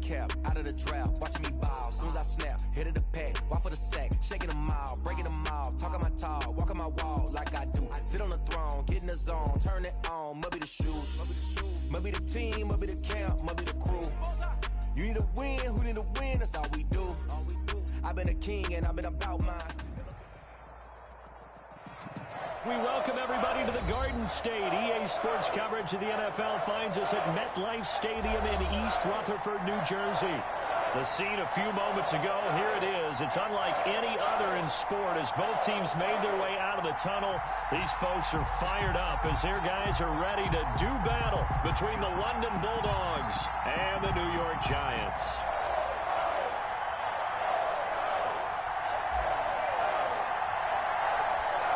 cap, out of the draft, watching me ball. Soon as I snap, hit of the pack, walk for the sack, shaking them all, breaking them all, talking my talk, walking my wall like I do. Sit on the throne, get in the zone, turn it on, must be the shoes, must be the team, must be the camp, must be the crew. You need a win, who need a win, that's all we do. I've been a king and I've been about mine. We welcome everybody to the Garden State. EA Sports coverage of the NFL finds us at MetLife Stadium in East Rutherford, New Jersey. The scene a few moments ago, here it is. It's unlike any other in sport as both teams made their way out of the tunnel. These folks are fired up as their guys are ready to do battle between the London Bulldogs and the New York Giants.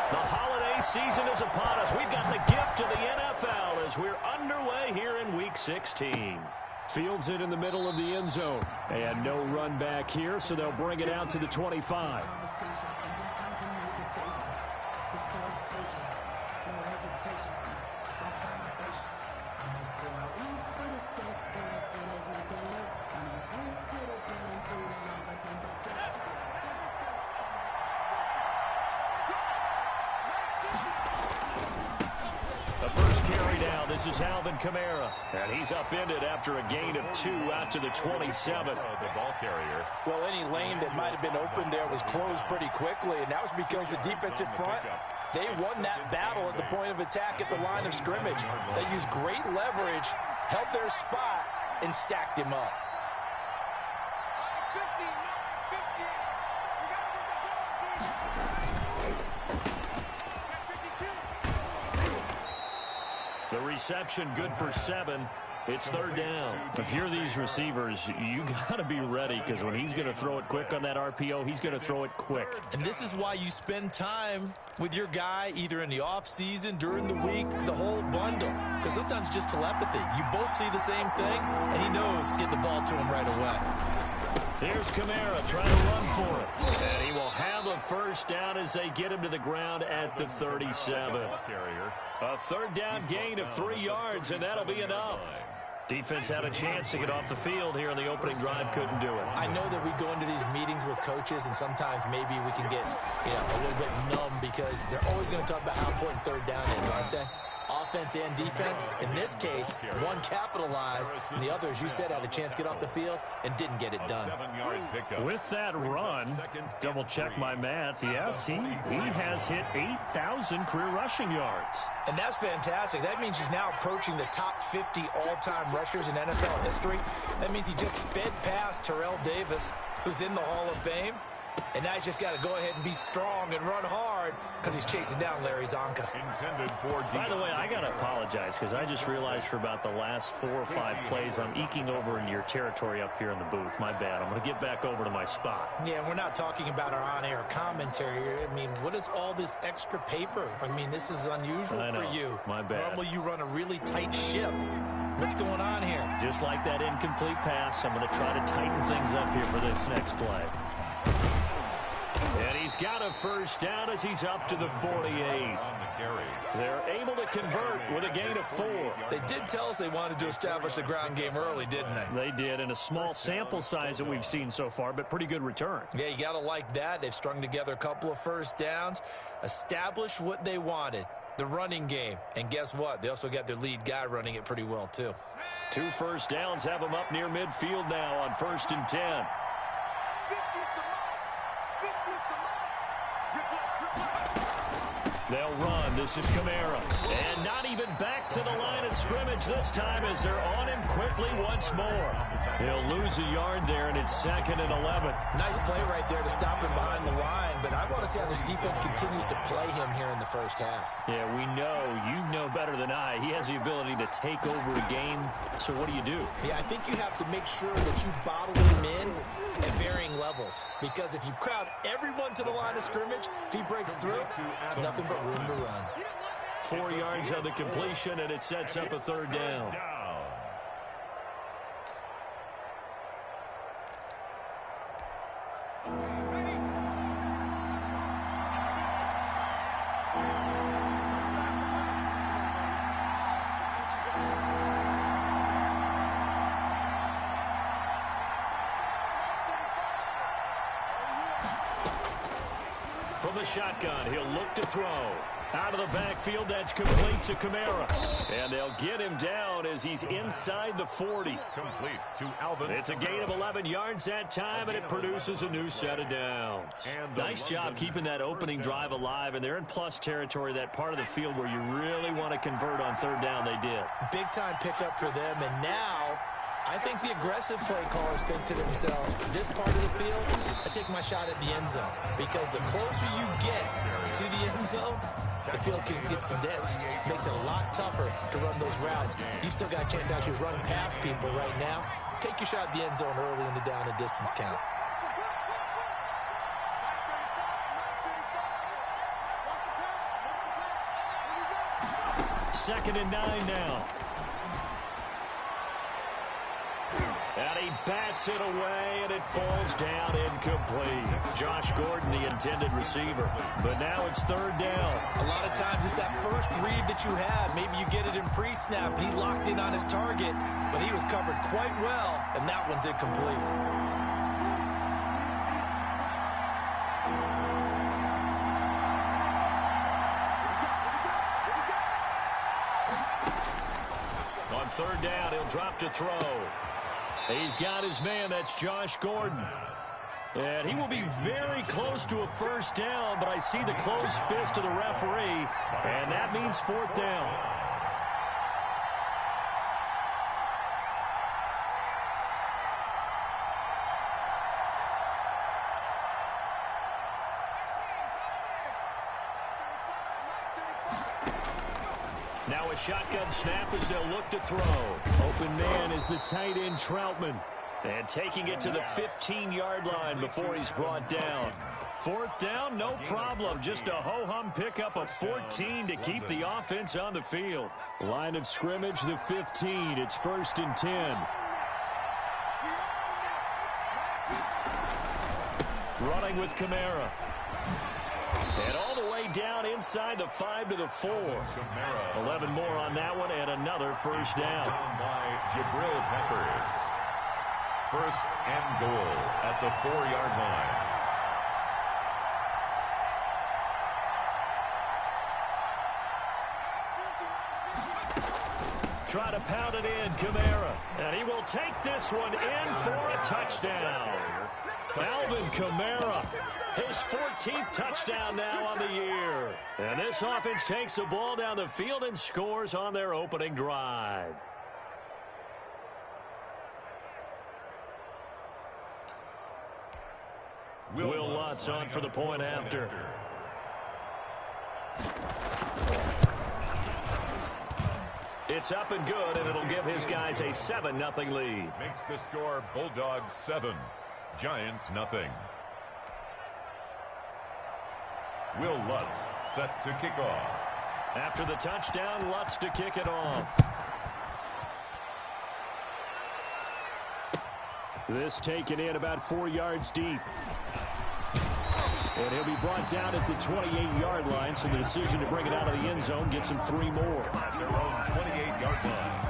The holiday season is upon us. We've got the gift of the NFL as we're underway here in Week 16. Fields it in the middle of the end zone. And no run back here, so they'll bring it out to the 25. This is Alvin Kamara, and he's upended after a gain of 2 out to the 27. The ball carrier. Well, any lane that might have been open there was closed pretty quickly, and that was because the defensive front, they won that battle at the point of attack at the line of scrimmage. They used great leverage, held their spot, and stacked him up. The reception good for 7. It's third down. If you're these receivers, you got to be ready because when he's going to throw it quick on that RPO, he's going to throw it quick. And this is why you spend time with your guy either in the offseason, during the week, the whole bundle. Because sometimes it's just telepathy. You both see the same thing, and he knows get the ball to him right away. Here's Kamara trying to run for it. And he will have a first down as they get him to the ground at the 37. A third down gain of 3 yards, and that'll be enough. Defense had a chance to get off the field here in the opening drive, couldn't do it. I know that we go into these meetings with coaches, and sometimes maybe we can get a little bit numb because they're always going to talk about how important third down is, aren't they? Offense and defense. In this case, one capitalized, and the other, as you said, had a chance to get off the field and didn't get it done. With that run, double-check my math, yes, he has hit 8,000 career rushing yards. And that's fantastic. That means he's now approaching the top 50 all-time rushers in NFL history. That means he just sped past Terrell Davis, who's in the Hall of Fame. And now he's just got to go ahead and be strong and run hard because he's chasing down Larry Zonka. By the way, I got to apologize because I just realized for about the last 4 or 5 plays I'm eking over into your territory up here in the booth. My bad. I'm going to get back over to my spot. Yeah, we're not talking about our on-air commentary. I mean, what is all this extra paper? I mean, this is unusual for you. My bad. Normally you run a really tight ship. What's going on here? Just like that incomplete pass, I'm going to try to tighten things up here for this next play. And he's got a first down as he's up to the 48. They're able to convert with a gain of 4. They did tell us they wanted to establish the ground game early, didn't they? They did, in a small sample size that we've seen so far, but pretty good return. Yeah, you got to like that. They've strung together a couple of first downs, established what they wanted, the running game. And guess what? They also got their lead guy running it pretty well, too. 2 first downs have them up near midfield now on 1st and 10. They'll run. This is Kamara. And not even back to the line of scrimmage this time as they're on him quickly once more. They'll lose a yard there, and it's 2nd and 11. Nice play right there to stop him behind the line, but I want to see how this defense continues to play him here in the first half. Yeah, we know. You know better than I. He has the ability to take over a game, so what do you do? Yeah, I think you have to make sure that you bottle him in at varying levels, because if you crowd everyone to the line of scrimmage, if he breaks through, it's nothing but room to run. 4 yards on the completion, and it sets up a third down. From the shotgun, he'll look to throw. Out of the backfield, that's complete to Kamara. And they'll get him down as he's inside the 40. Complete to Alvin. It's a gain of 11 yards that time, and it produces a new set of downs. Nice job keeping that opening drive alive, and they're in plus territory, that part of the field where you really want to convert on third down. They did. Big-time pickup for them, and now I think the aggressive play callers think to themselves, this part of the field, I take my shot at the end zone. Because the closer you get to the end zone, the field gets condensed. Makes it a lot tougher to run those routes. You still got a chance to actually run past people right now. Take your shot at the end zone early in the down and distance count. Second and 9 now. And he bats it away, and it falls down incomplete. Josh Gordon, the intended receiver. But now it's third down. A lot of times it's that first read that you had. Maybe you get it in pre-snap, and he locked in on his target, but he was covered quite well, and that one's incomplete. On third down, he'll drop to throw. He's got his man. That's Josh Gordon. And he will be very close to a first down, but I see the closed fist of the referee, and that means fourth down. Now a shotgun snap as they'll look to throw. Open man is the tight end, Troutman. And taking it to the 15-yard line before he's brought down. Fourth down, no problem. Just a ho-hum pickup of 14 to keep the offense on the field. Line of scrimmage, the 15. It's 1st and 10. Running with Kamara. And all the way down inside the 5 to the 4. 11 more on that one, and another first down. By Jabril Peppers. First and goal at the 4-yard line. Try to pound it in, Kamara. And he will take this one in for a touchdown. Alvin Kamara, his 14th touchdown now on the year. And this offense takes the ball down the field and scores on their opening drive. Will Lutz on for the point after. It's up and good, and it'll give his guys a 7-0 lead. Makes the score Bulldogs 7, Giants nothing. Will Lutz set to kick off. After the touchdown, Lutz to kick it off. This taken in about 4 yards deep. And he'll be brought down at the 28-yard line, so the decision to bring it out of the end zone gets him 3 more. Their own 28-yard line.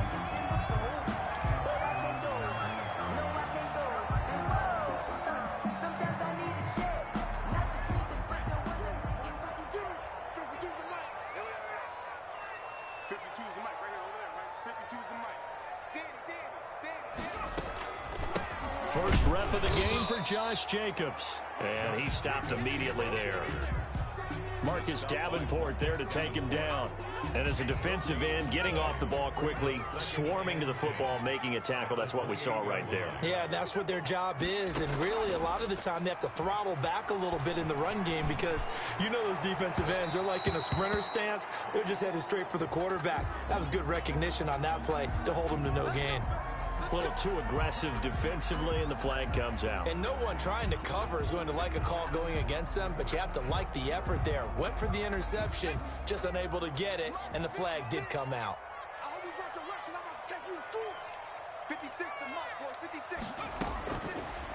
First rep of the game for Josh Jacobs. And he stopped immediately there. Marcus Davenport there to take him down. And as a defensive end, getting off the ball quickly, swarming to the football, making a tackle. That's what we saw right there. Yeah, that's what their job is. And really, a lot of the time, they have to throttle back a little bit in the run game because you know those defensive ends are like in a sprinter stance. They're just headed straight for the quarterback. That was good recognition on that play to hold them to no gain. A little too aggressive defensively, and the flag comes out. And no one trying to cover is going to like a call going against them, but you have to like the effort there. Went for the interception, just unable to get it, and the flag did come out. I hope you brought your rest, 'cause I'm about to take you to school. 56 to Mike, boys, 56.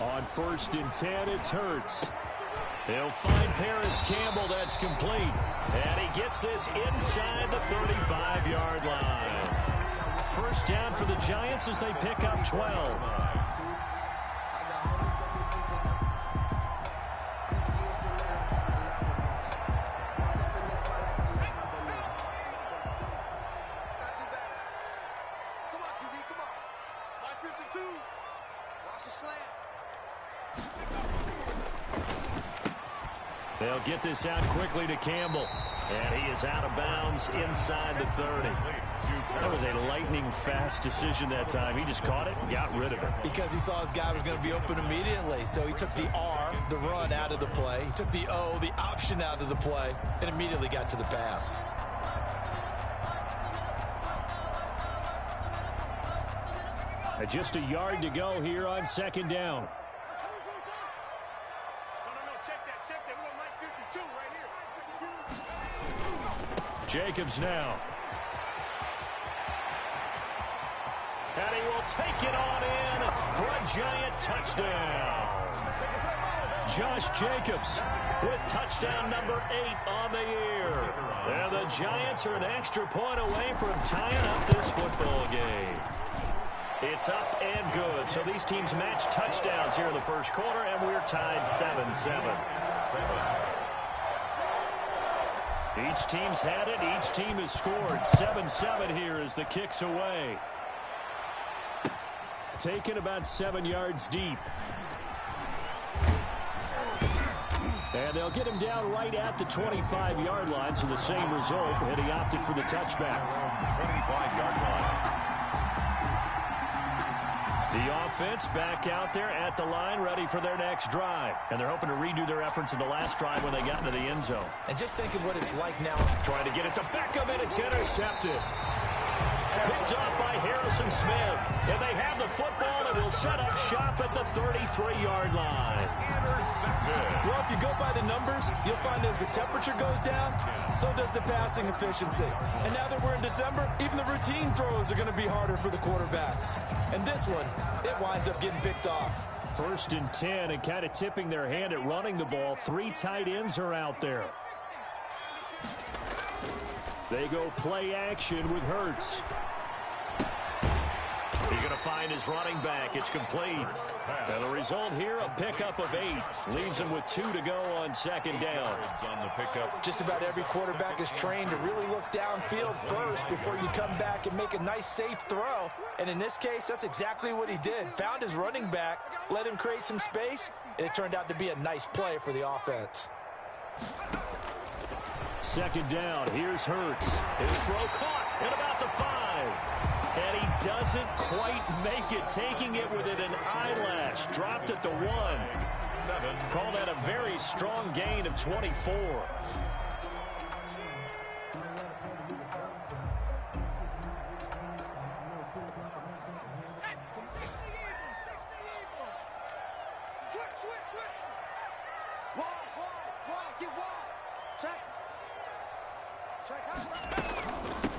On 1st and 10, it's Hurts. He'll find Paris Campbell. That's complete. And he gets this inside the 35-yard line. First down for the Giants as they pick up 12. They'll get this out quickly to Campbell. And he is out of bounds inside the 30. That was a lightning-fast decision that time. He just caught it and got rid of it. Because he saw his guy was going to be open immediately. So he took the R, the run, out of the play. He took the O, the option, out of the play, and immediately got to the pass. Just a yard to go here on second down. Jacobs now. And he will take it on in for a giant touchdown. Josh Jacobs with touchdown number 8 on the year. And the Giants are an extra point away from tying up this football game. It's up and good. So these teams match touchdowns here in the first quarter, and we're tied 7-7. Each team's had it. Each team has scored. 7-7 here as the kick's away. Taken about 7 yards deep. And they'll get him down right at the 25-yard line, so the same result, and he opted for the touchback. 25-yard line. The offense back out there at the line, ready for their next drive. And they're hoping to redo their efforts in the last drive when they got into the end zone. And just think of what it's like now. Trying to get it to Beckham, and it's intercepted. Picked off by Harrison Smith. And they have the football, and will set up shop at the 33-yard line. Well, if you go by the numbers, you'll find as the temperature goes down, so does the passing efficiency. And now that we're in December, even the routine throws are going to be harder for the quarterbacks. And this one, it winds up getting picked off. 1st and 10, and kind of tipping their hand at running the ball. 3 tight ends are out there. They go play action with Hurts. He's going to find his running back. It's complete. And the result here, a pickup of 8. Leaves him with 2 to go on second down. On the pickup. Just about every quarterback is trained to really look downfield first before you come back and make a nice, safe throw. And in this case, that's exactly what he did. Found his running back, let him create some space, and it turned out to be a nice play for the offense. Second down, here's Hurts. His throw caught at about the 5. And he doesn't quite make it, taking it within an eyelash. Dropped at the 1. Call that a very strong gain of 24.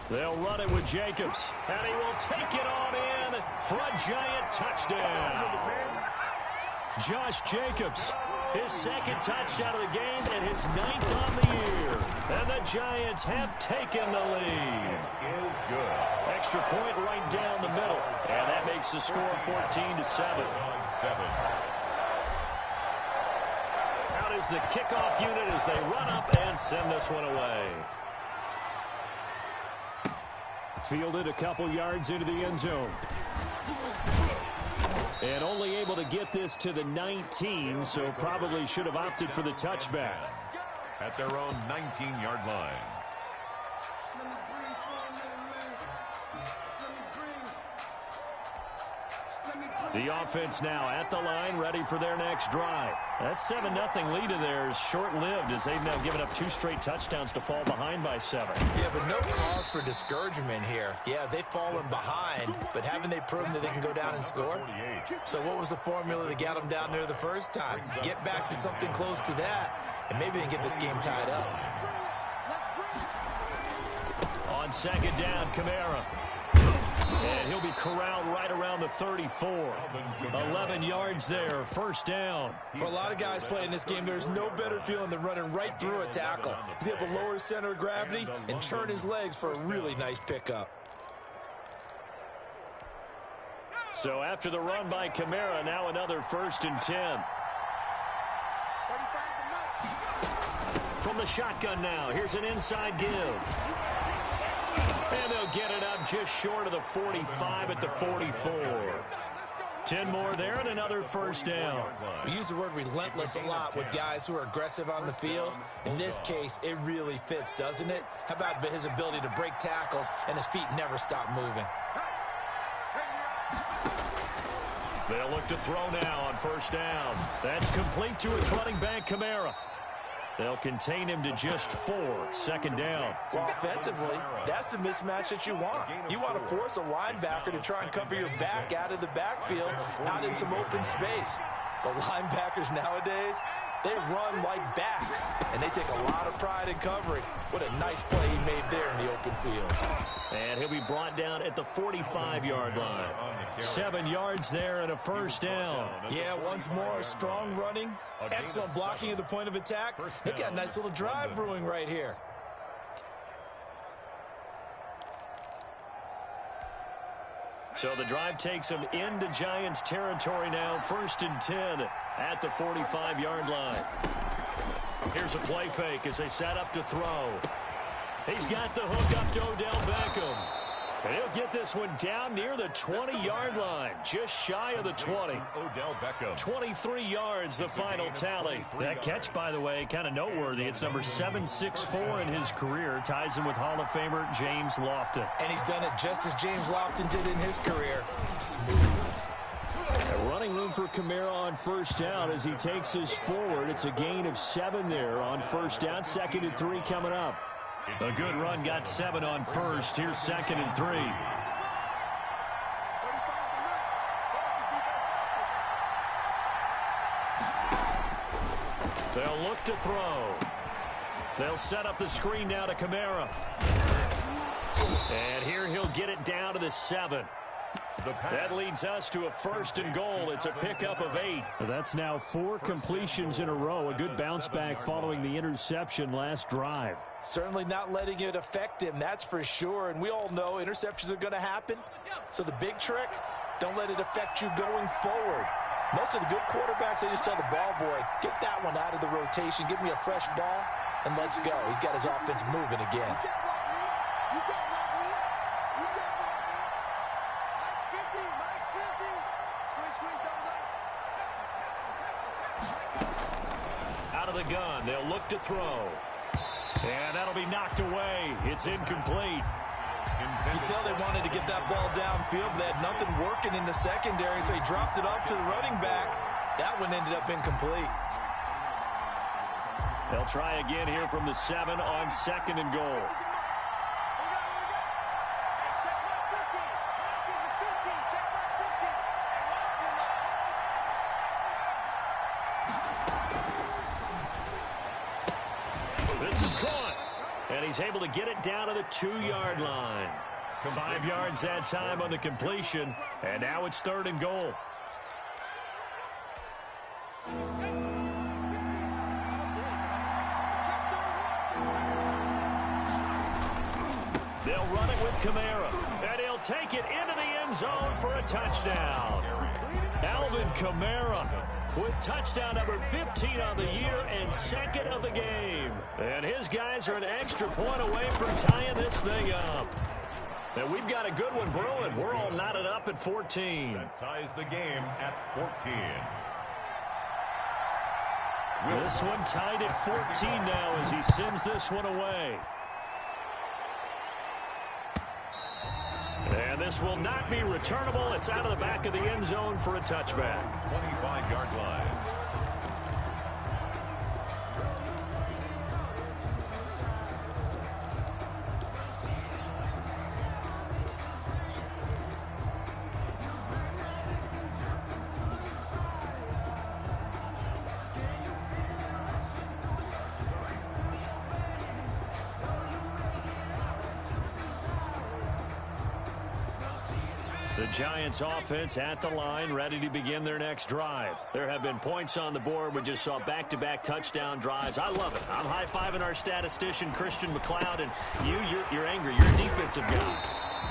They'll run it with Jacobs, and he will take it on in for a giant touchdown. Josh Jacobs, his 2nd touchdown of the game and his 9th on the year. And the Giants have taken the lead. Is good. Extra point right down the middle, and that makes the score 14-7. Out is the kickoff unit as they run up and send this one away. Fielded a couple yards into the end zone. And only able to get this to the 19, so probably should have opted for the touchback. At their own 19-yard line. The offense now at the line, ready for their next drive. That 7-0 lead of theirs short-lived as they've now given up 2 straight touchdowns to fall behind by 7. Yeah, but no cause for discouragement here. Yeah, they've fallen behind, but haven't they proven that they can go down and score? So what was the formula that got them down there the first time? Get back to something close to that, and maybe they can get this game tied up. On second down, Kamara. And he'll be corralled right around the 34. 11 yards there, first down. For a lot of guys playing this game, there's no better feeling than running right through a tackle. He's able to lower his center of gravity and churn his legs for a really nice pickup. So after the run by Kamara, now another 1st and 10. From the shotgun now, here's an inside give. And they'll get it up just short of the 45 at the 44. 10 more there and another first down. We use the word relentless a lot with guys who are aggressive on the field. In this case, it really fits, doesn't it? How about his ability to break tackles and his feet never stop moving? They'll look to throw now on first down. That's complete to his running back, Kamara. They'll contain him to just 4, second down. Well, offensively, that's the mismatch that you want. You want to force a linebacker to try and cover your back out of the backfield, out in some open space. The linebackers nowadays, they run like backs, and they take a lot of pride in covering. What a nice play he made there in the open field. And he'll be brought down at the 45-yard line. 7 yards there and a first down. Yeah, once more, strong running, excellent blocking at the point of attack. They've got a nice little drive brewing right here. So the drive takes them into Giants territory now, 1st and 10 at the 45-yard line. Here's a play fake as they set up to throw. He's got the hook up to Odell Beckham. And he'll get this one down near the 20-yard line, just shy of the 20. Odell Beckham. 23 yards, the final tally. That catch, by the way, kind of noteworthy. It's number 764 in his career. Ties him with Hall of Famer James Lofton. And he's done it just as James Lofton did in his career. Smooth. A running room for Kamara on first down as he takes us forward. It's a gain of 7 there on first down. 2nd and 3 coming up. A good run, got 7 on first. Here's 2nd and 3. They'll look to throw. They'll set up the screen now to Kamara. And here he'll get it down to the 7. That leads us to a 1st and goal. It's a pickup of 8. That's now 4 completions in a row. A good bounce back following the interception last drive. Certainly not letting it affect him, that's for sure. And we all know interceptions are going to happen. So the big trick, don't let it affect you going forward. Most of the good quarterbacks, they just tell the ball boy, get that one out of the rotation, give me a fresh ball, and let's go. He's got his offense moving again. Out of the gun, they'll look to throw. And that'll be knocked away. It's incomplete. You can tell they wanted to get that ball downfield, but they had nothing working in the secondary, so he dropped it off to the running back. That one ended up incomplete. They'll try again here from the 7 on 2nd and goal. This is caught. And he's able to get it down to the 2-yard line. 5 yards that time on the completion. And now it's 3rd and goal. They'll run it with Kamara. And he'll take it into the end zone for a touchdown. Alvin Kamara with touchdown number 15 on the year and 2nd of the game. And his guys are an extra point away from tying this thing up. And we've got a good one brewing. We're all knotted up at 14. That ties the game at 14. This one tied at 14 now as he sends this one away. And this will not be returnable. It's out of the back of the end zone for a touchback. 25-yard line. The Giants offense at the line, ready to begin their next drive. There have been points on the board. We just saw back-to-back touchdown drives. I love it. I'm high-fiving our statistician, Christian McLeod, and you're angry. You're a defensive guy.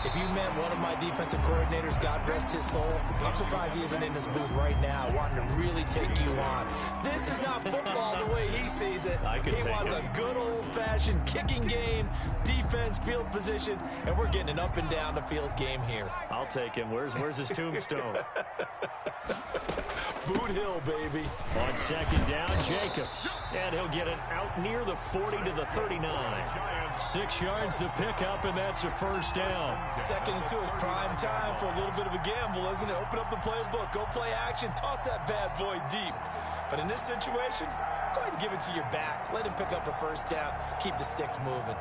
If you met one of my defensive coordinators, God rest his soul, I'm surprised he isn't in this booth right now wanting to really really take you on. This is not football the way he sees it. He wants a good old-fashioned kicking game, defense, field position, and we're getting an up and down the field game here. I'll take him. Where's his tombstone? Boot Hill, baby. On second down, Jacobs. And he'll get it out near the 40 to the 39. 6 yards to pick up, and that's a first down. 2nd and 2 is prime time for a little bit of a gamble, isn't it? Open up the playbook, go play action, toss that bad boy deep. But in this situation, go ahead and give it to your back. Let him pick up a first down. Keep the sticks moving.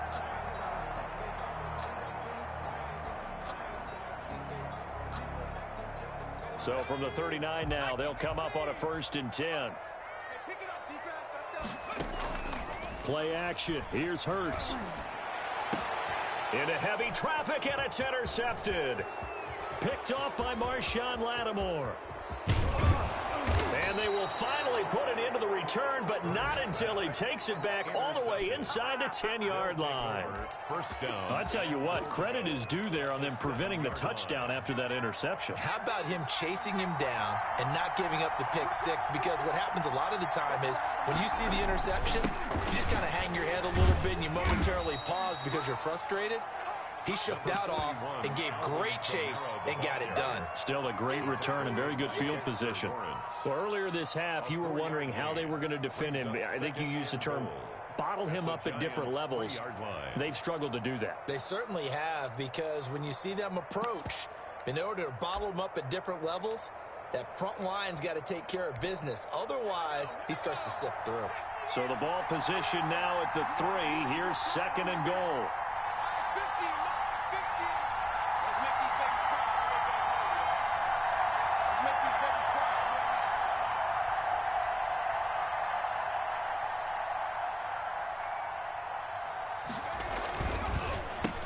So from the 39 now, they'll come up on a 1st and 10. Hey, pick it up, defense. Let's go. Play action. Here's Hurts. Into heavy traffic, and it's intercepted. Picked off by Marshawn Lattimore. And they will finally put it into the return, but not until he takes it back all the way inside the 10-yard line. First down. I tell you what, credit is due there on them preventing the touchdown after that interception. How about him chasing him down and not giving up the pick six? Because what happens a lot of the time is when you see the interception, you just kind of hang your head a little bit and you momentarily pause because you're frustrated. He shook that off and gave great chase and got it done. Still a great return and very good field position. Well, earlier this half, you were wondering how they were going to defend him. I think you used the term bottle him up at different levels. They've struggled to do that. They certainly have, because when you see them approach, in order to bottle him up at different levels, that front line's got to take care of business. Otherwise, he starts to sift through. So the ball position now at the 3. Here's 2nd and goal. 50, not 50. Let's make these babies cry. Let's make these babies cry.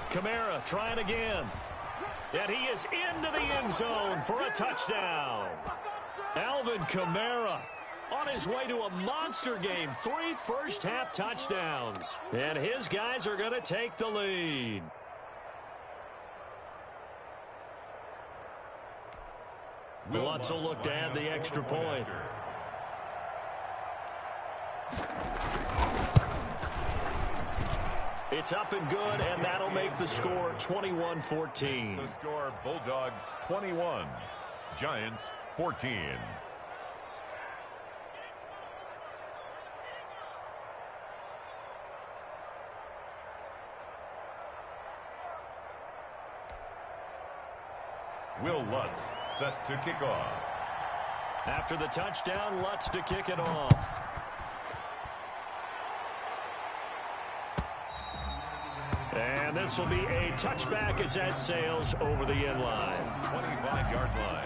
Kamara trying again. And he is into the end zone for a touchdown. Alvin Kamara on his way to a monster game. 3 first-half touchdowns. And his guys are going to take the lead. Lutz will look to add the extra point. It's up and good, and that'll make the score 21-14. The score, Bulldogs 21, Giants 14. Will Lutz set to kick off. After the touchdown, Lutz to kick it off. And this will be a touchback as that sails over the end line. 25-yard line.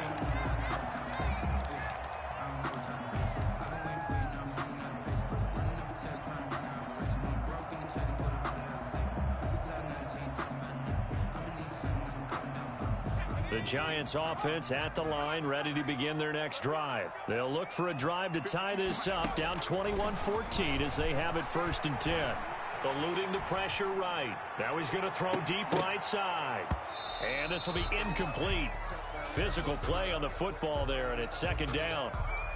The Giants offense at the line, ready to begin their next drive. They'll look for a drive to tie this up, down 21-14 as they have it 1st and 10. Eluding the pressure right. Now he's going to throw deep right side. And this will be incomplete. Physical play on the football there, and it's 2nd down.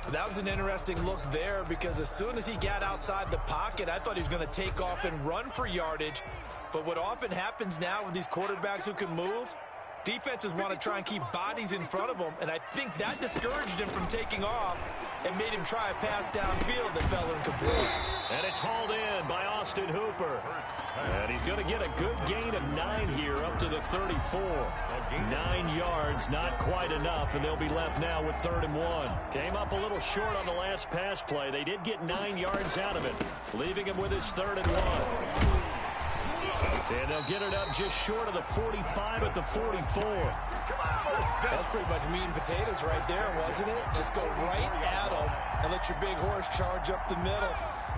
That was an interesting look there, because as soon as he got outside the pocket, I thought he was going to take off and run for yardage. But what often happens now with these quarterbacks who can move, defenses want to try and keep bodies in front of them, and I think that discouraged him from taking off and made him try a pass downfield that fell incomplete. And it's hauled in by Austin Hooper. And he's going to get a good gain of 9 here up to the 34. 9 yards, not quite enough, and they'll be left now with 3rd and 1. Came up a little short on the last pass play. They did get 9 yards out of it, leaving him with his 3rd and 1. And they'll get it up just short of the 45 at the 44. That's pretty much meat and potatoes right there, wasn't it? Just go right at them and let your big horse charge up the middle.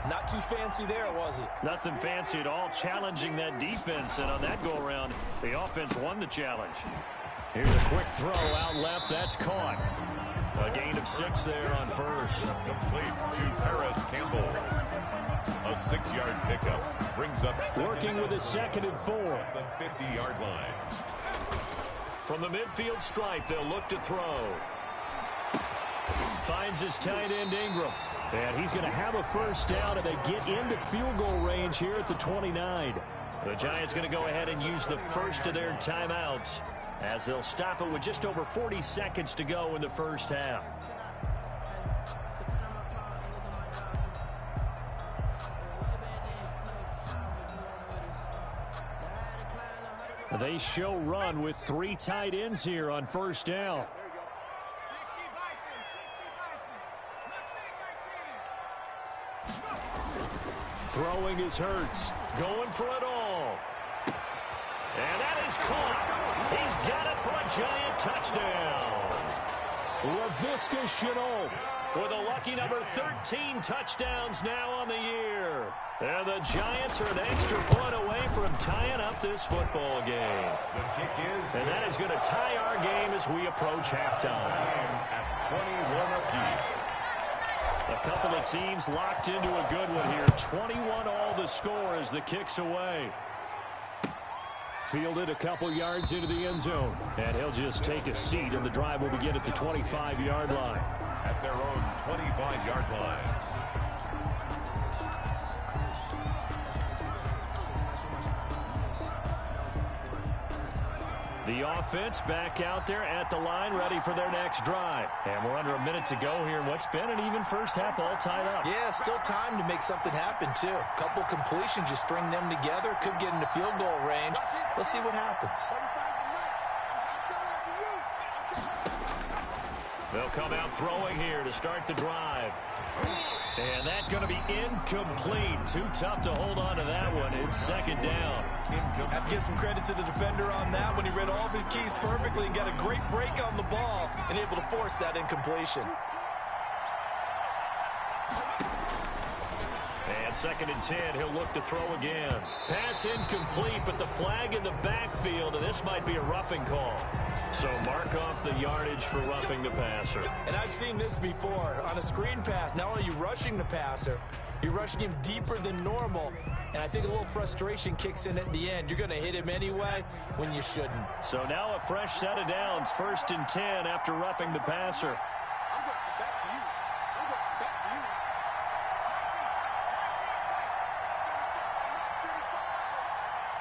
Not too fancy there, was it? Nothing fancy at all, challenging that defense. And on that go-around, the offense won the challenge. Here's a quick throw out left. That's caught. A gain of 6 there on 1st. Complete to Paris Campbell. A 6-yard pickup brings up working with a 2nd and 4. The 50-yard line. From the midfield stripe, they'll look to throw. finds his tight end Ingram. And he's going to have a first down, and they get into field goal range here at the 29. The Giants going to go ahead and use the first of their timeouts as they'll stop it with just over 40 seconds to go in the first half. They show run with 3 tight ends here on first down. Throwing is Hurts. Going for it all. And that is caught. He's got it for a Giant touchdown. LaVisca Chenault with a lucky number 13 touchdowns now on the year. And the Giants are an extra point away from tying up this football game. The kick is and that is going to tie our game as we approach halftime. at 21 apiece. A couple of teams locked into a good one here. 21 all the score as the kick's away. Fielded a couple yards into the end zone. And he'll just take a seat, and the drive will begin at the 25-yard line. At their own 25-yard line. The offense back out there at the line, ready for their next drive. And we're under a minute to go here in what's been an even first half, all tied up. Yeah, still time to make something happen, too. A couple completions, you string them together, could get into field goal range. Let's see what happens. They'll come out throwing here to start the drive. And that's going to be incomplete. Too tough to hold on to that one. It's second down. Have to give some credit to the defender on that when he read all of his keys perfectly and got a great break on the ball and able to force that incompletion. And second and 10, he'll look to throw again. Pass incomplete, but the flag in the backfield, and this might be a roughing call. So mark off the yardage for roughing the passer. And I've seen this before. On a screen pass, not only are you rushing the passer, you're rushing him deeper than normal. And I think a little frustration kicks in at the end. You're going to hit him anyway when you shouldn't. So now a fresh set of downs, first and 10 after roughing the passer. I'm going back to you. I'm going back to you.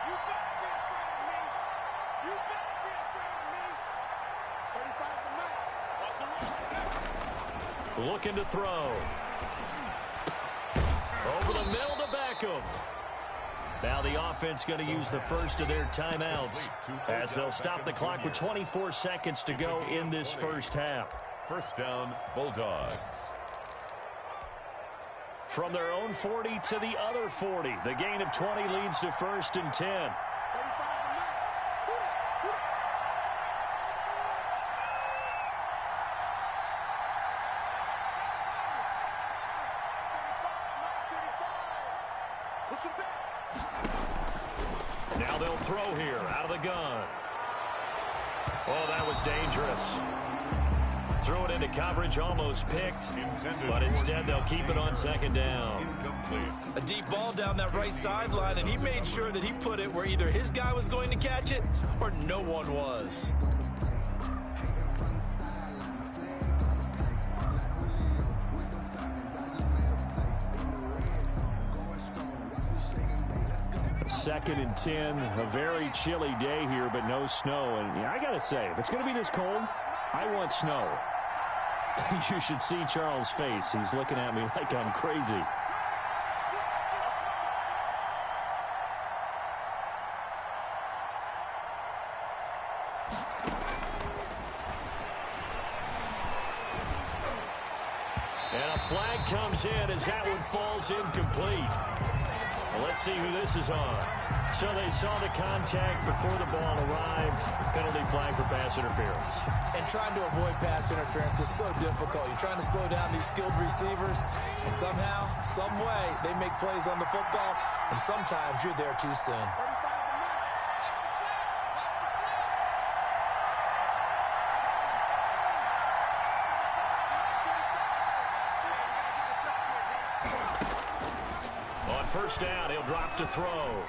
You better be afraid of me. You better be afraid of me. 35's the max. What's the run? Looking to throw. Over the middle to Beckham. Now the offense going to use the first of their timeouts as they'll stop the clock with 24 seconds to go in this first half. First down, Bulldogs. From their own 40 to the other 40. The gain of 20 leads to first and 10. 35's the max. Push him back. Now they'll throw here out of the gun. Oh, that was dangerous. Threw it into coverage, almost picked. But instead they'll keep it on second down. Incomplete. A deep ball down that right sideline, and he made sure that he put it where either his guy was going to catch it or no one was. Second and 10, a very chilly day here, but no snow. And I got to say, if it's going to be this cold, I want snow. You should see Charles' face. He's looking at me like I'm crazy. And a flag comes in as that one falls incomplete. Well, let's see who this is on. So they saw the contact before the ball arrived. Penalty flag for pass interference. And trying to avoid pass interference is so difficult. You're trying to slow down these skilled receivers, and somehow, some way, they make plays on the football, and sometimes you're there too soon. 35's the max. On first down, he'll drop to throw.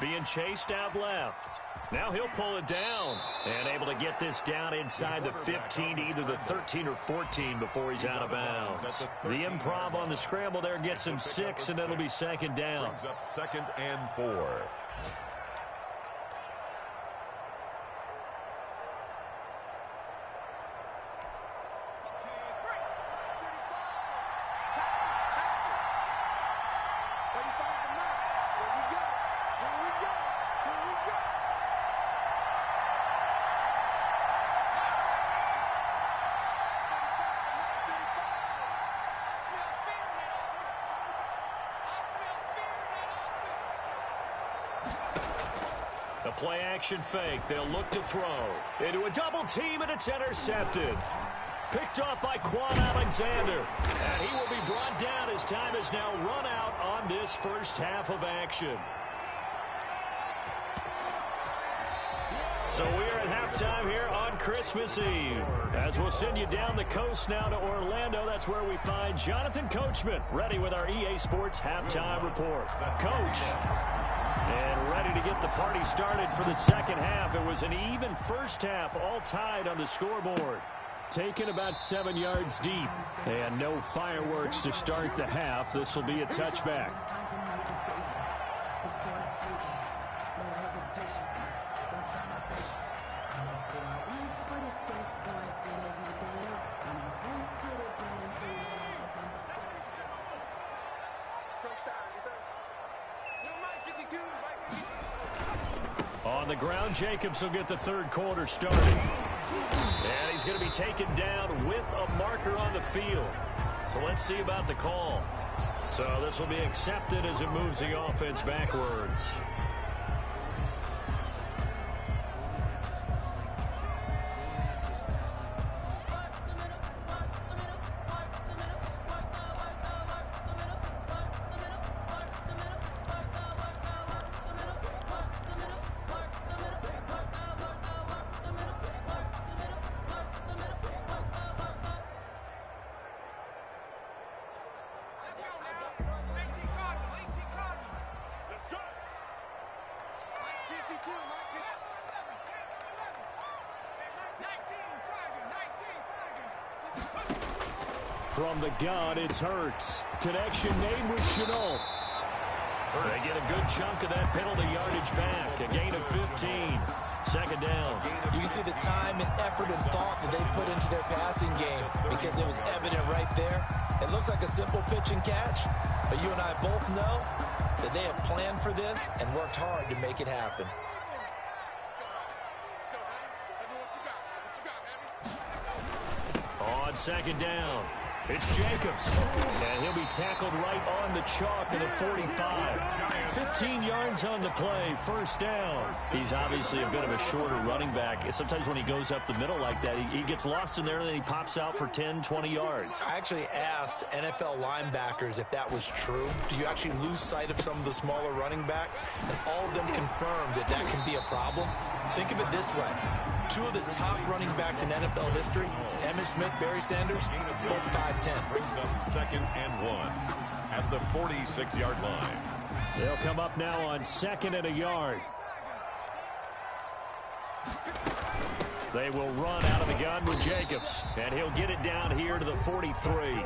Being chased out left. Now he'll pull it down. And able to get this down inside the 15 to either the 13 or 14 before he's out of bounds. The improv on the scramble there gets him 6, and it'll be second down. Brings up 2nd and 4. The play action fake. They'll look to throw. Into a double team, and it's intercepted. Picked off by Quan Alexander. And he will be brought down as time is now run out on this first half of action. So we are at halftime here on Christmas Eve. As we'll send you down the coast now to Orlando, that's where we find Jonathan Coachman ready with our EA Sports halftime report. Coach. And ready to get the party started for the second half. It was an even first half, all tied on the scoreboard. Taken about 7 yards deep. And no fireworks to start the half. This will be a touchback. On the ground, Jacobs will get the third quarter started. And he's going to be taken down with a marker on the field. So let's see about the call. So this will be accepted as it moves the offense backwards. From the gun, it's Hurts. Connection made with Chenault. They get a good chunk of that penalty yardage back. A gain of 15. Second down. You can see the time and effort and thought that they put into their passing game because it was evident right there. It looks like a simple pitch and catch, but you and I both know that they have planned for this and worked hard to make it happen. On second down, it's Jacobs. And he'll be tackled right on the chalk of the 45. 15 yards on the play, first down. He's obviously a bit of a shorter running back. Sometimes when he goes up the middle like that, he gets lost in there and then he pops out for 10, 20 yards. I actually asked NFL linebackers if that was true. Do you actually lose sight of some of the smaller running backs? And all of them confirmed that that can be a problem. Think of it this way. Two of the top running backs in NFL history, Emmitt Smith, Barry Sanders, both 5'10". Brings up 2nd and 1 at the 46-yard line. They'll come up now on 2nd and a yard. They will run out of the gun with Jacobs, and he'll get it down here to the 43.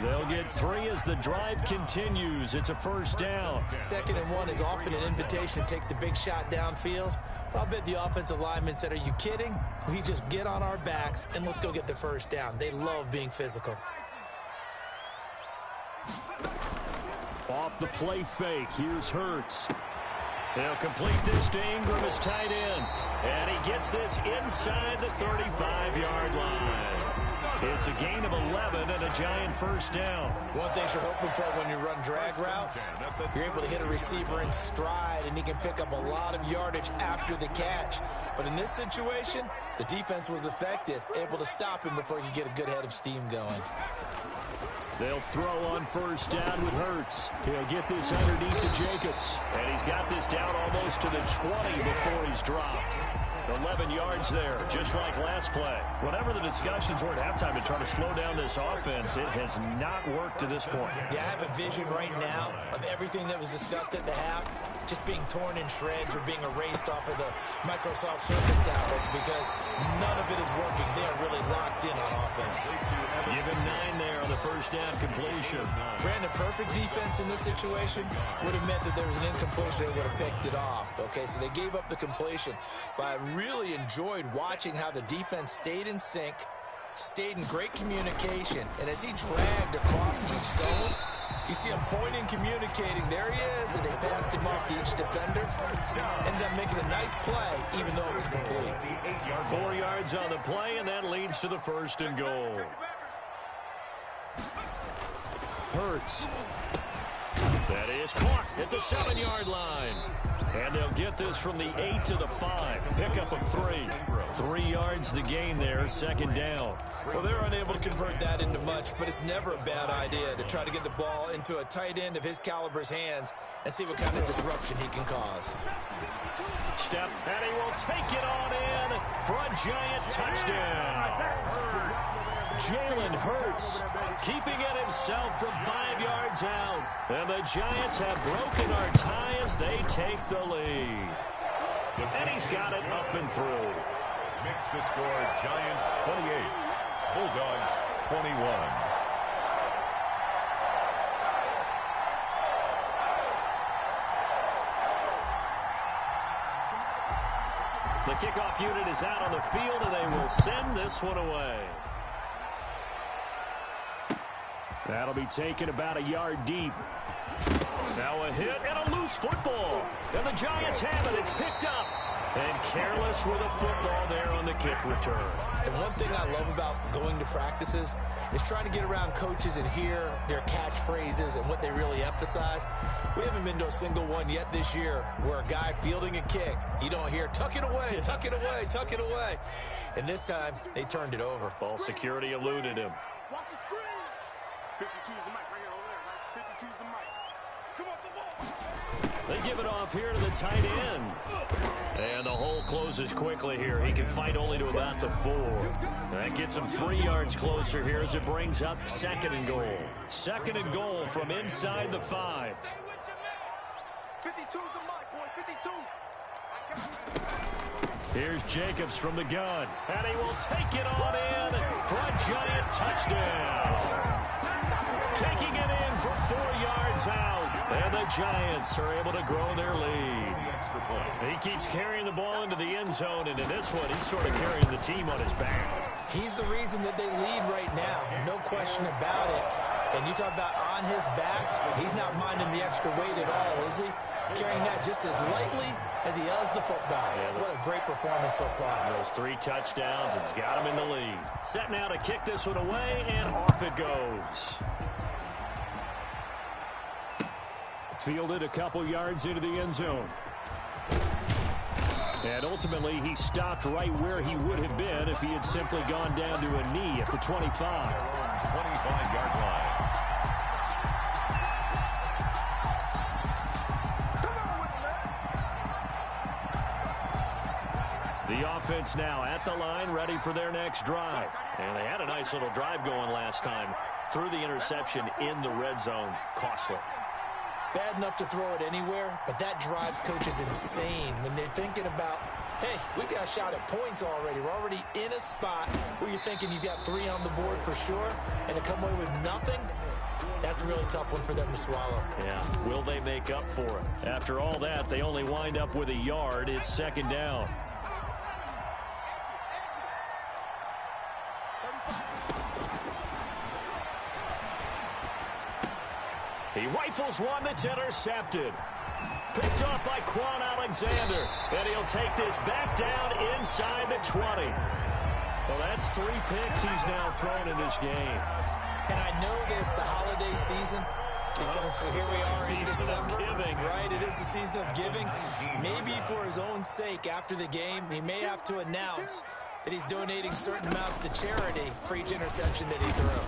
They'll get 3 as the drive continues. It's a first down. 2nd and 1 is often an invitation to take the big shot downfield. But I'll bet the offensive lineman said, are you kidding? We just get on our backs and let's go get the first down. They love being physical. Off the play fake, here's Hurts. They'll complete this to Ingram as tight end. And he gets this inside the 35-yard line. It's a gain of 11 and a giant first down. One thing you're hoping for when you run drag routes, you're able to hit a receiver in stride, and he can pick up a lot of yardage after the catch. But in this situation, the defense was effective, able to stop him before he could get a good head of steam going. They'll throw on first down with Hurts. He'll get this underneath to Jacobs. And he's got this down almost to the 20 before he's dropped. 11 yards there, just like last play. Whatever the discussions were at halftime to try to slow down this offense, it has not worked to this point. Yeah, I have a vision right now of everything that was discussed at the half. just being torn in shreds or being erased off of the Microsoft Surface tablets because none of it is working. They are really locked in on offense. Give him 9 there on the first down completion. Brandon, perfect defense in this situation would have meant that there was an incompletion. They would have picked it off. Okay, so they gave up the completion. But I really enjoyed watching how the defense stayed in sync, stayed in great communication, and as he dragged across each zone, you see him pointing, communicating. There he is, and they passed him off to each defender. Ended up making a nice play, even though it was complete. 4 yards on the play, and that leads to the 1st and goal. Hurts. That is caught at the 7-yard line. And they'll get this from the 8 to the 5. Pickup of 3. 3 yards the gain there, 2nd down. Well, they're unable to convert that into much, but it's never a bad idea to try to get the ball into a tight end of his caliber's hands and see what kind of disruption he can cause. Step, and he will take it on in for a giant touchdown. Jalen Hurts keeping it himself from 5 yards out. And the Giants have broken our tie as they take the lead. And he's got it up and through. Makes the score Giants 28, Bulldogs 21. The kickoff unit is out on the field, and they will send this one away. That'll be taken about a yard deep. Now a hit and a loose football. And the Giants have it. It's picked up. And careless with a football there on the kick return. And one thing I love about going to practices is trying to get around coaches and hear their catchphrases and what they really emphasize. We haven't been to a single one yet this year where a guy fielding a kick, you don't hear, tuck it away, tuck it away, tuck it away. And this time, they turned it over. Ball security eluded him. Watch the screen. 52's the mic right here over there, right? 52's the mic. Come off the ball. They give it off here to the tight end. And the hole closes quickly here. He can fight only to about the 4. That gets him 3 yards closer here as it brings up 2nd and goal. 2nd and goal from inside the 5. 52's the mic, boy. 52. Here's Jacobs from the gun. And he will take it on in for a giant touchdown. Taking it in from 4 yards out. And the Giants are able to grow their lead. He keeps carrying the ball into the end zone, and in this one, he's sort of carrying the team on his back. He's the reason that they lead right now. No question about it. And you talk about on his back, he's not minding the extra weight at all, is he? Carrying that just as lightly as he does the football. Yeah, what a great performance so far. Those 3 touchdowns, it's got him in the lead. Set now to kick this one away, and off it goes. Fielded a couple yards into the end zone. And ultimately, he stopped right where he would have been if he had simply gone down to a knee at the 25. 25-yard line. The offense now at the line, ready for their next drive. And they had a nice little drive going last time. Threw the interception in the red zone. Costly. Bad enough to throw it anywhere, but that drives coaches insane when they're thinking about, hey, we've got a shot at points already. We're already in a spot where you're thinking you've got 3 on the board for sure, and to come away with nothing, that's a really tough one for them to swallow. Yeah, will they make up for it? After all that, they only wind up with a yard. It's 2nd down. He rifles one that's intercepted. Picked off by Quan Alexander. And he'll take this back down inside the 20. Well, that's 3 picks he's now thrown in this game. And I know this, the holiday season, because here we are in December. Giving. Right, it is the season of giving. Maybe for his own sake, after the game, he may have to announce that he's donating certain amounts to charity for each interception that he threw.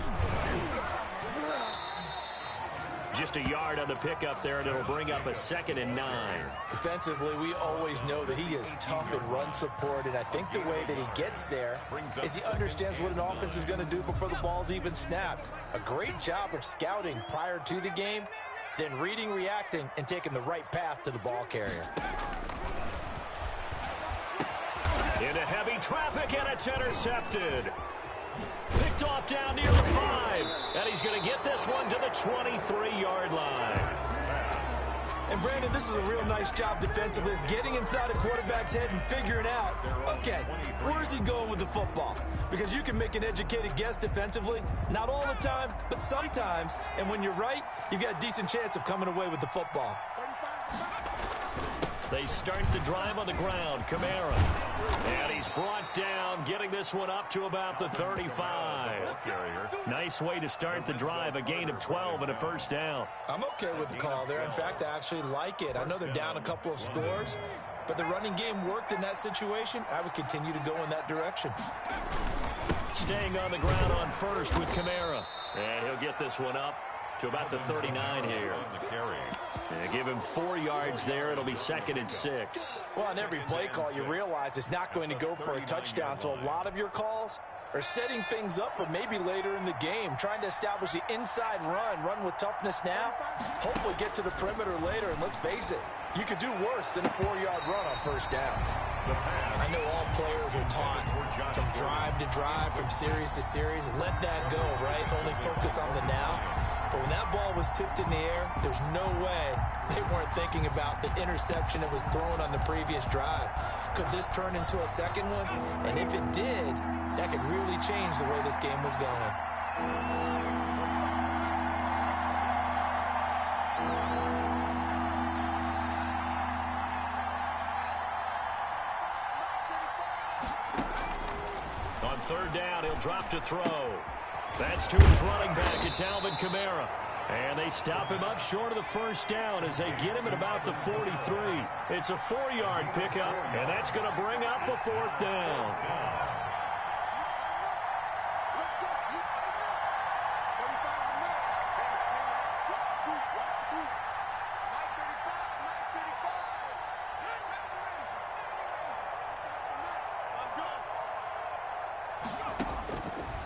Just a yard on the pickup there, and it'll bring up a 2nd and 9. Defensively, we always know that he is tough in run support, and I think the way that he gets there is he understands what an offense is going to do before the ball's even snapped. A great job of scouting prior to the game, then reading, reacting, and taking the right path to the ball carrier. Into heavy traffic, and it's intercepted. Picked off down near the 5, and he's going to get this one to the 23-yard line. And, Brandon, this is a real nice job defensively of getting inside a quarterback's head and figuring out, okay, where's he going with the football? Because you can make an educated guess defensively, not all the time, but sometimes. And when you're right, you've got a decent chance of coming away with the football. They start the drive on the ground. Kamara. And he's brought down, getting this one up to about the 35. Nice way to start the drive, a gain of 12 and a first down. I'm okay with the call there. In fact, I actually like it. I know they're down a couple of scores, but the running game worked in that situation. I would continue to go in that direction. Staying on the ground on first with Kamara. And he'll get this one up to about the 39 here. And give him 4 yards there. It'll be 2nd and 6. Well, on every play call, you realize it's not going to go for a touchdown. So a lot of your calls are setting things up for maybe later in the game, trying to establish the inside run with toughness now. Hopefully get to the perimeter later. And let's face it, you could do worse than a 4-yard run on first down. I know all players are taught from drive to drive, from series to series. Let that go, right? Only focus on the now. But when that ball was tipped in the air, there's no way they weren't thinking about the interception that was thrown on the previous drive. Could this turn into a second one? And if it did, that could really change the way this game was going. On 3rd down, he'll drop to throw. That's to his running back. It's Alvin Kamara. And they stop him up short of the first down as they get him at about the 43. It's a 4-yard pickup, and that's going to bring up a 4th down.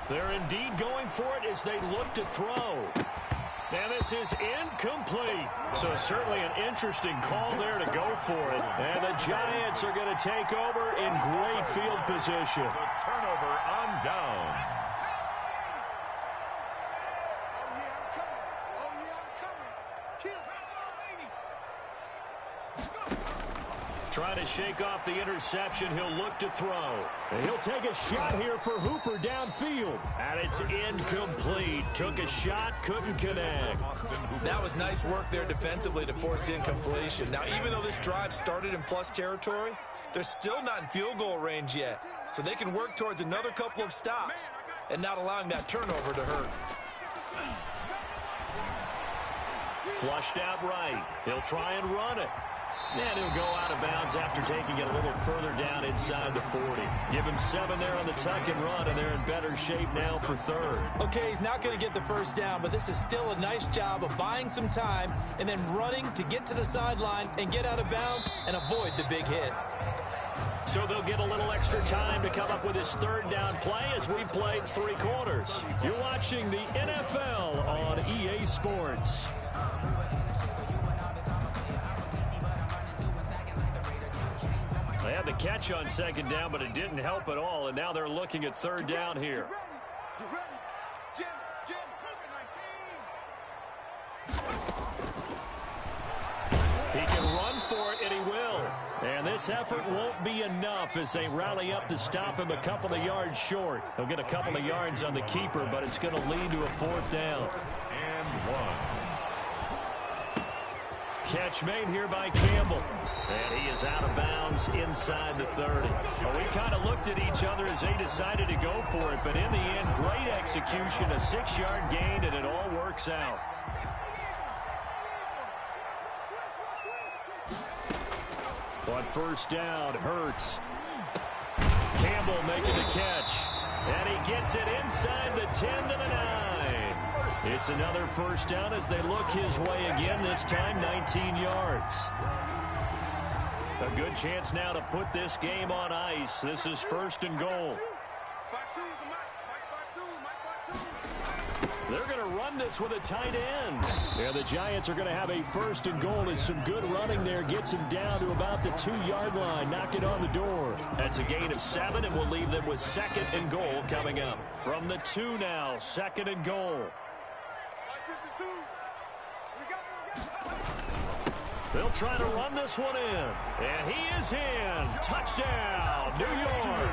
They're indeed going for it as they look to throw. And this is incomplete. So certainly an interesting call there to go for it. And the Giants are going to take over in great field position. The turnover on downs. Oh, yeah, I'm coming. Oh, yeah, I'm coming. Kill. Trying to shake off the interception. He'll look to throw. And he'll take a shot here for Hooper downfield. And it's incomplete. Took a shot, couldn't connect. That was nice work there defensively to force incompletion. Now, even though this drive started in plus territory, they're still not in field goal range yet. So they can work towards another couple of stops and not allowing that turnover to hurt. Flushed out right. He'll try and run it. And he'll go out of bounds after taking it a little further down inside the 40. Give him 7 there on the tuck and run, and they're in better shape now for 3rd. Okay, he's not going to get the first down, but this is still a nice job of buying some time and then running to get to the sideline and get out of bounds and avoid the big hit. So they'll get a little extra time to come up with his 3rd down play as we played 3 quarters. You're watching the NFL on EA Sports. They had the catch on 2nd down, but it didn't help at all, and now they're looking at 3rd down here. Get ready. Jim, He can run for it, and he will. And this effort won't be enough as they rally up to stop him a couple of yards short. He'll get a couple of yards on the keeper, but it's going to lead to a 4th down. And 1. Catch made here by Campbell. And he is out of bounds inside the 30. Well, we kind of looked at each other as they decided to go for it, but in the end, great execution, a 6-yard gain, and it all works out. On 1st down, Hurts. Campbell making the catch. And he gets it inside the 10 to the 9. It's another 1st down as they look his way again, this time 19 yards. A good chance now to put this game on ice. This is 1st and goal. They're going to run this with a tight end. Yeah, the Giants are going to have a first and goal as some good running there gets them down to about the 2-yard line. Knock it on the door. That's a gain of 7, and we'll leave them with second and goal coming up. From the 2 now, second and goal. They'll try to run this one in. And he is in. Touchdown, New York.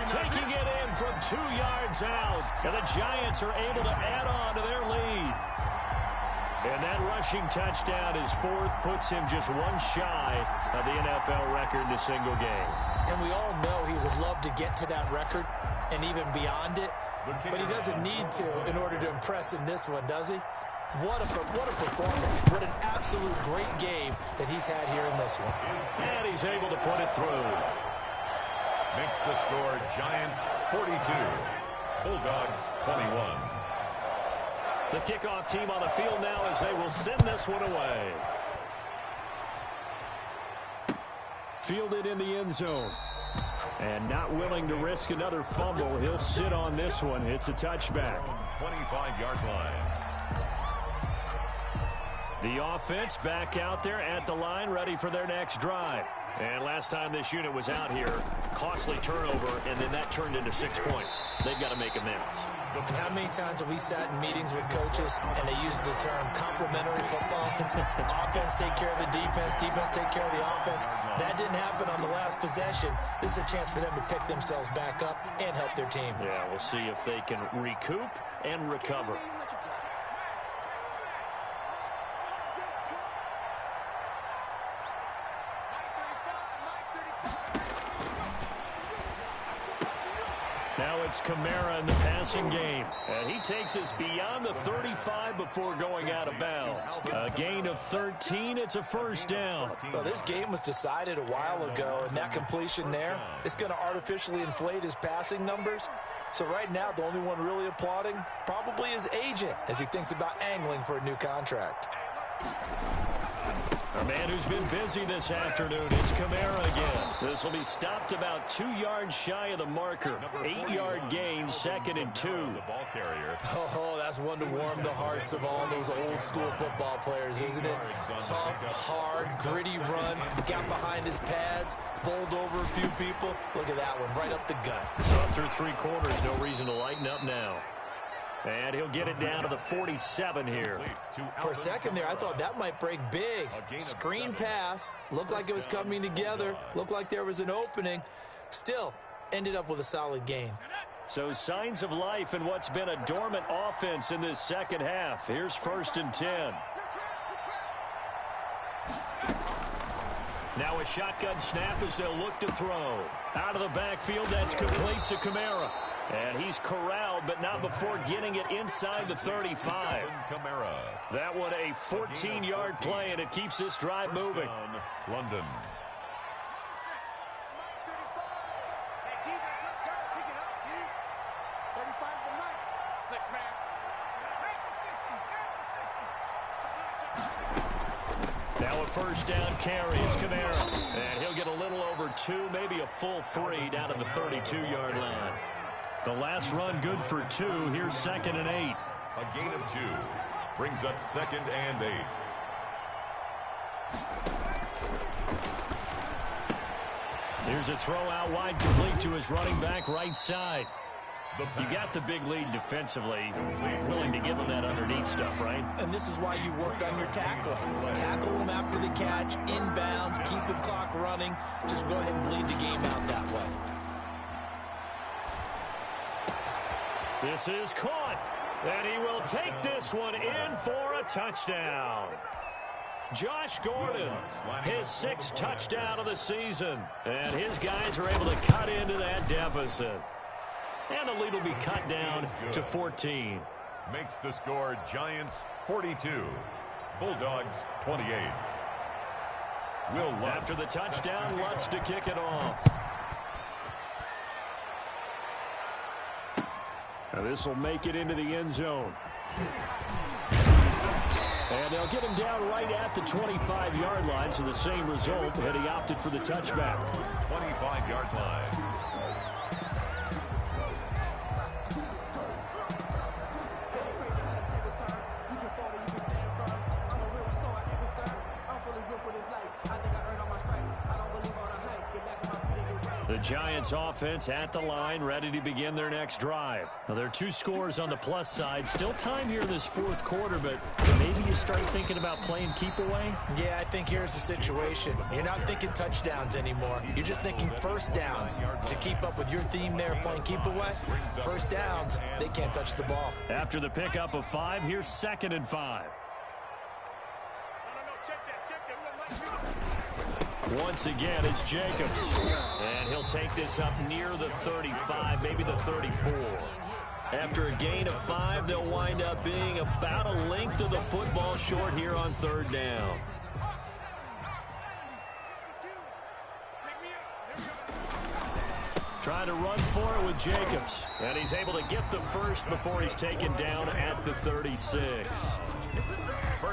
Taking it in from 2 yards out. And the Giants are able to add on to their lead. And that rushing touchdown is 4th, puts him just 1 shy of the NFL record in a single game. And we all know he would love to get to that record and even beyond it. But he doesn't need to in order to impress in this one, does he? What a performance. What an absolute great game that he's had here in this one. And he's able to put it through. Makes the score Giants 42, Bulldogs 21. The kickoff team on the field now as they will send this one away. Fielded in the end zone. And not willing to risk another fumble. He'll sit on this one. It's a touchback. 25-yard line. The offense back out there at the line, ready for their next drive. And last time this unit was out here, costly turnover, and then that turned into 6 points. They've got to make amends. And how many times have we sat in meetings with coaches and they use the term complementary football? Offense take care of the defense, defense take care of the offense. That didn't happen on the last possession. This is a chance for them to pick themselves back up and help their team. Yeah, we'll see if they can recoup and recover. Now it's Kamara in the passing game. And he takes us beyond the 35 before going out of bounds. A gain of 13. It's a first down. Well, this game was decided a while ago, and that completion there is going to artificially inflate his passing numbers. So right now, the only one really applauding probably his agent as he thinks about angling for a new contract. A man who's been busy this afternoon, it's Kamara again. This will be stopped about 2 yards shy of the marker. 8-yard gain, 2nd and 2. The ball carrier. Oh, that's one to warm the hearts of all those old school football players, isn't it? Tough, hard, gritty run, got behind his pads, bowled over a few people. Look at that one, right up the gut. So through 3 quarters, no reason to lighten up now. And he'll get it down to the 47 here. For a second there, I thought that might break big. Screen pass. Looked like it was coming together. Looked like there was an opening. Still, ended up with a solid gain. So signs of life in what's been a dormant offense in this second half. Here's 1st and 10. Now a shotgun snap as they'll look to throw. Out of the backfield, that's complete to Kamara. And he's corralled, but not before getting it inside the 35. Kamara. That one a 14-yard play, and it keeps this drive moving. London. Now a first down carry. It's Kamara. And he'll get a little over 2, maybe a full 3 down to the 32-yard line. The last run good for 2. Here's 2nd and 8. A gain of 2. Brings up 2nd and 8. Here's a throw out wide, complete to his running back right side. You got the big lead defensively. Willing to give him that underneath stuff, right? And this is why you work on your tackling. Tackle them after the catch, inbounds, keep the clock running. Just go ahead and bleed the game out that way. This is caught, and he will take this one in for a touchdown. Josh Gordon, his 6th touchdown of the season, and his guys are able to cut into that deficit. And the lead will be cut down to 14. Makes the score Giants 42, Bulldogs 28. After the touchdown, Lutz to kick it off. Now this will make it into the end zone. And they'll get him down right at the 25-yard line, so the same result, and he opted for the touchback. 25-yard line. The Giants offense at the line, ready to begin their next drive. Now, there are 2 scores on the plus side. Still time here in this 4th quarter, but maybe you start thinking about playing keep away? Yeah, I think here's the situation. You're not thinking touchdowns anymore. You're just thinking first downs. To keep up with your theme there, playing keep away, first downs, they can't touch the ball. After the pickup of 5, here's 2nd and 5. Once again, it's Jacobs. And he'll take this up near the 35, maybe the 34. After a gain of 5, they'll wind up being about a length of the football short here on 3rd down. Trying to run for it with Jacobs. And he's able to get the first before he's taken down at the 36.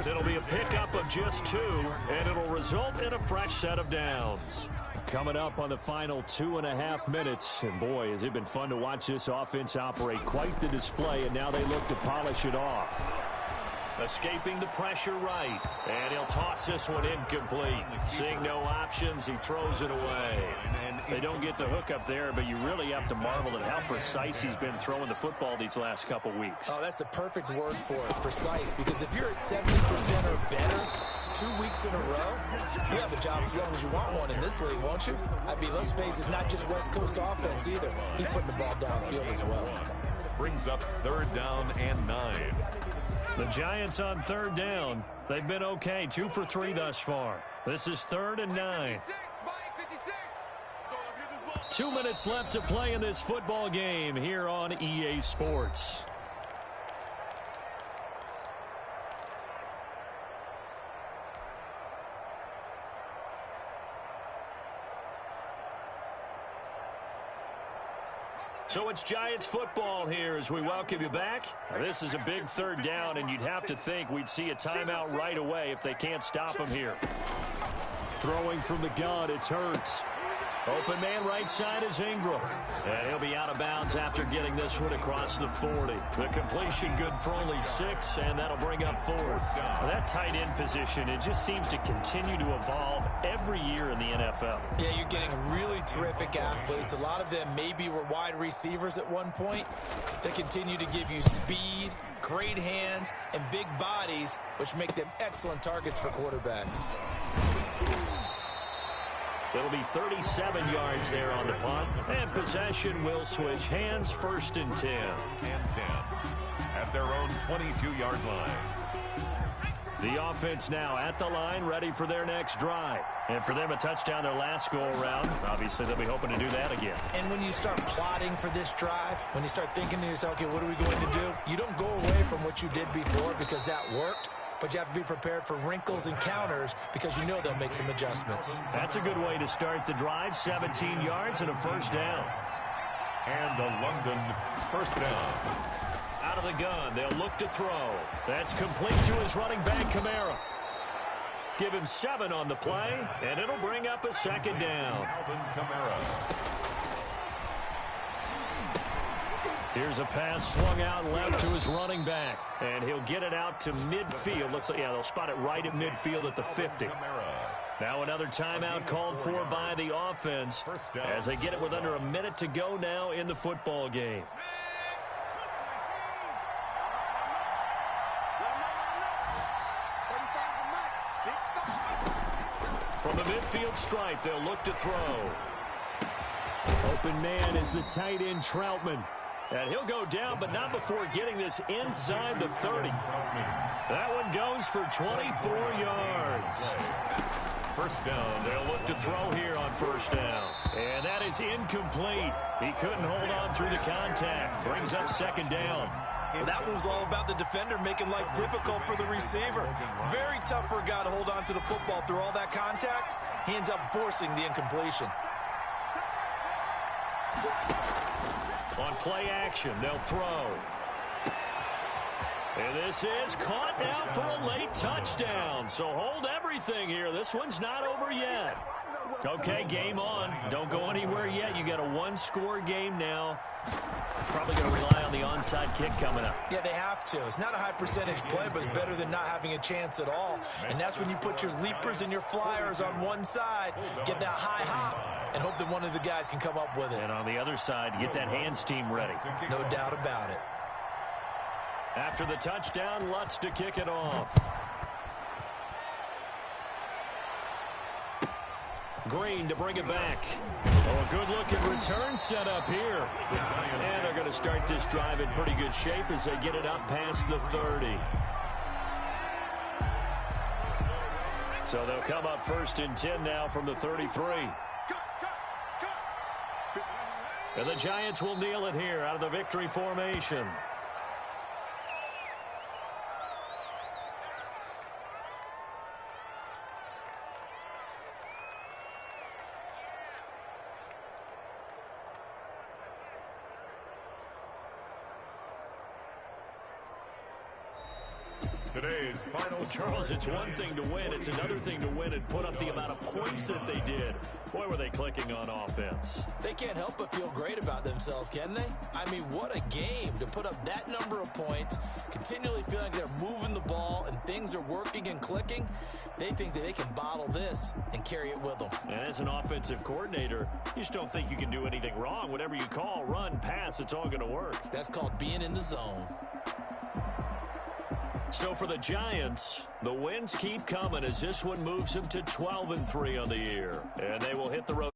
It'll be a pickup of just 2, and it'll result in a fresh set of downs. Coming up on the final 2.5 minutes, and boy, has it been fun to watch this offense operate. Quite the display, and now they look to polish it off. Escaping the pressure right, and he'll toss this one incomplete. Seeing no options, he throws it away. They don't get the hook up there, but you really have to marvel at how precise he's been throwing the football these last couple weeks. Oh, that's the perfect word for it, precise, because if you're at 70% or better 2 weeks in a row, you have a job as long as you want one in this league, won't you? I mean, let's face it, it's not just West Coast offense either. He's putting the ball downfield as well. Brings up 3rd down and 9. The Giants on 3rd down. They've been okay, 2 for 3 thus far. This is 3rd and 9. 2 minutes left to play in this football game here on EA Sports. So it's Giants football here as we welcome you back. Now, this is a big 3rd down, and you'd have to think we'd see a timeout right away if they can't stop him here. Throwing from the gun, it's Hurts. Open man right side is Ingram. And he'll be out of bounds after getting this one across the 40. The completion good for only 6, and that'll bring up 4th. That tight end position, it just seems to continue to evolve every year in the NFL. Yeah, you're getting really terrific athletes. A lot of them maybe were wide receivers at one point. They continue to give you speed, great hands, and big bodies, which make them excellent targets for quarterbacks. It'll be 37 yards there on the punt. And possession will switch hands, 1st and 10. And 10 at their own 22-yard line. The offense now at the line, ready for their next drive. And for them, a touchdown their last go-around. Obviously, they'll be hoping to do that again. And when you start plotting for this drive, when you start thinking to yourself, okay, what are we going to do? You don't go away from what you did before because that worked. But you have to be prepared for wrinkles and counters because you know they'll make some adjustments. That's a good way to start the drive. 17 yards and a 1st down. And a London 1st down. Out of the gun, they'll look to throw. That's complete to his running back, Kamara. Give him 7 on the play, and it'll bring up a 2nd down. Alvin Kamara. Here's a pass swung out left to his running back. And he'll get it out to midfield. Looks like, yeah, they'll spot it right at midfield at the 50. Now another timeout called for by the offense as they get it with under a minute to go now in the football game. From the midfield stripe, they'll look to throw. Open man is the tight end Troutman. And he'll go down, but not before getting this inside the 30. That one goes for 24 yards. 1st down. They'll look to throw here on 1st down. And that is incomplete. He couldn't hold on through the contact. Brings up 2nd down. Well, that one was all about the defender making life difficult for the receiver. Very tough for a guy to hold on to the football through all that contact. He ends up forcing the incompletion. On play action, they'll throw. And this is caught now for a late touchdown. So hold everything here. This one's not over yet. Okay, game on. Don't go anywhere yet. You got a one-score game now. Probably going to rely on the onside kick coming up. Yeah, they have to. It's not a high-percentage play, but it's better than not having a chance at all. And that's when you put your leapers and your flyers on one side, get that high hop, and hope that one of the guys can come up with it. And on the other side, get that hands team ready. No doubt about it. After the touchdown, Lutz to kick it off. Green to bring it back. Oh, a good-looking return set up here. And they're going to start this drive in pretty good shape as they get it up past the 30. So they'll come up 1st and 10 now from the 33. And the Giants will kneel it here out of the victory formation. Today's final Charles, it's one thing to win. It's another thing to win and put up the amount of points that they did. Boy, were they clicking on offense. They can't help but feel great about themselves, can they? I mean, what a game to put up that number of points, continually feeling like they're moving the ball and things are working and clicking. They think that they can bottle this and carry it with them. And as an offensive coordinator, you just don't think you can do anything wrong. Whatever you call, run, pass, it's all going to work. That's called being in the zone. So for the Giants, the wins keep coming as this one moves them to 12-3 on the year. And they will hit the road.